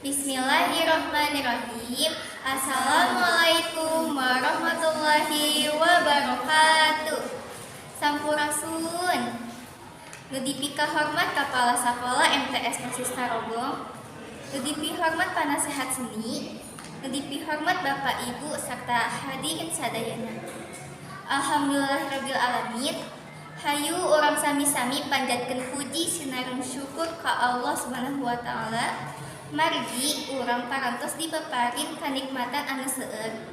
Bismillahirrahmanirrahim. Assalamualaikum warahmatullahi wabarakatuh. Sampurasun. Nudipika hormat Kepala Sekolah MTS Persis Tarogong. Nudipi hormat panasehat seni. Nudipi hormat Bapak Ibu serta hadirin sadayana. Alhamdulillahirabbil alamin. Hayu orang sami-sami panjatkeun puji sinareng syukur ka Allah Subhanahu wa taala. Margi urang parantos dibeparin kanikmatan anu seueur.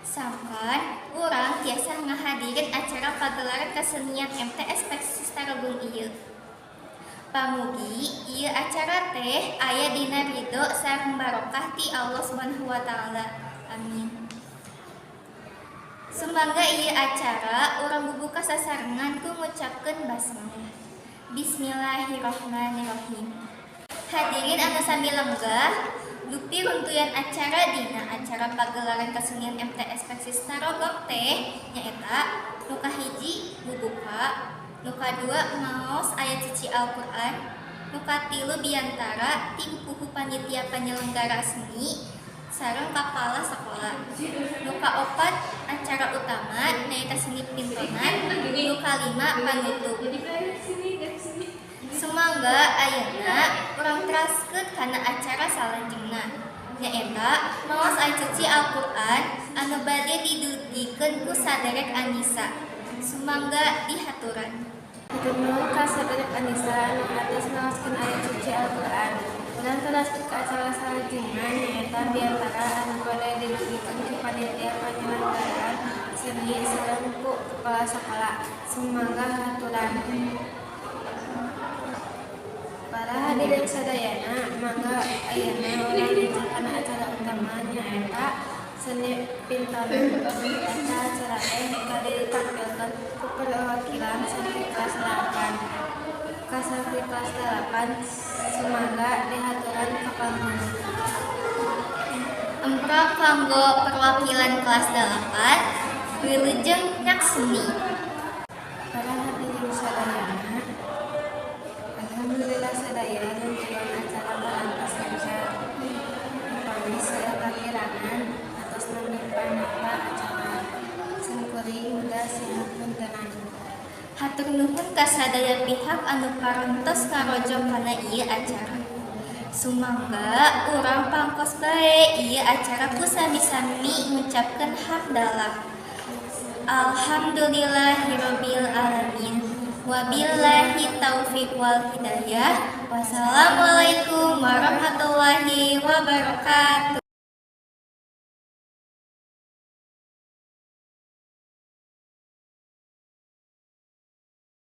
Sangkan urang tiasa ngahadirin acara pagelaran kesenian MTS Persis Tarogong ieu. Pamugi ieu acara teh aya dina ridho sareng barokah ti Allah Subhanahu wa taala. Amin. Sumangga ieu acara urang bubuka sasarengan ku ngucapkeun basmalah. Bismillahirrahmanirrahim. Hadirin anu sami lenggah, dupi runtuyan acara dina acara pagelaran kesenian MTS Persis Tarogong teh nyaeta nu kahiji bubuka, nu kadua maos aya cici Al-Qur'an, nu katilu biantara tim puhu panitia penyelenggara seni sareng kepala sekolah. Nu kaopat acara utama nyaeta seni pintonan, nu kalima panutup. Sumangga ayeuna urang teraskeun kana acara salanjutna nyaeta maos aya cici Al-Qur'an anu bade didugikeun ku saderek Anisa. Sumangga dihaturan. Kedua ka saderek Anisa anu atas maoskeun aya cici Al-Qur'an. Urang teraskeun ka acara salanjutna nyaeta biantara anu bade didugikeun ku panitia penyelenggaraan seni sareng ku kepala sekolah. Sumangga haturan. Para hadirin sadayana, mangga ayeuna urang ngajak kana acara utama nyaeta seni pintonan. Eta acara teh bade ditampilkeun ku perwakilan santri kelas 8. Ka santri kelas 8 sumangga dihaturan ka panggung. Emprok kanggo perwakilan kelas 8 wilujeng nyak seni. Para hadirin sadayana, alhamdulillah sadaya runtuyan acara barantos lancar. Upami seueur kakirangan atos nami panitia acara. Sangkuring muda sihat puntenan. Hatur nuhun ka sadaya pihak anu parantos ngarojo kana ieu acara. Sumangga urang pangkos bae ieu acara ku sami-sami ngucapkeun hamdalah. Alhamdulillahirabbil alamin. Wabillahi taufiq wal hidayah. Wassalamualaikum warahmatullahi wabarakatuh.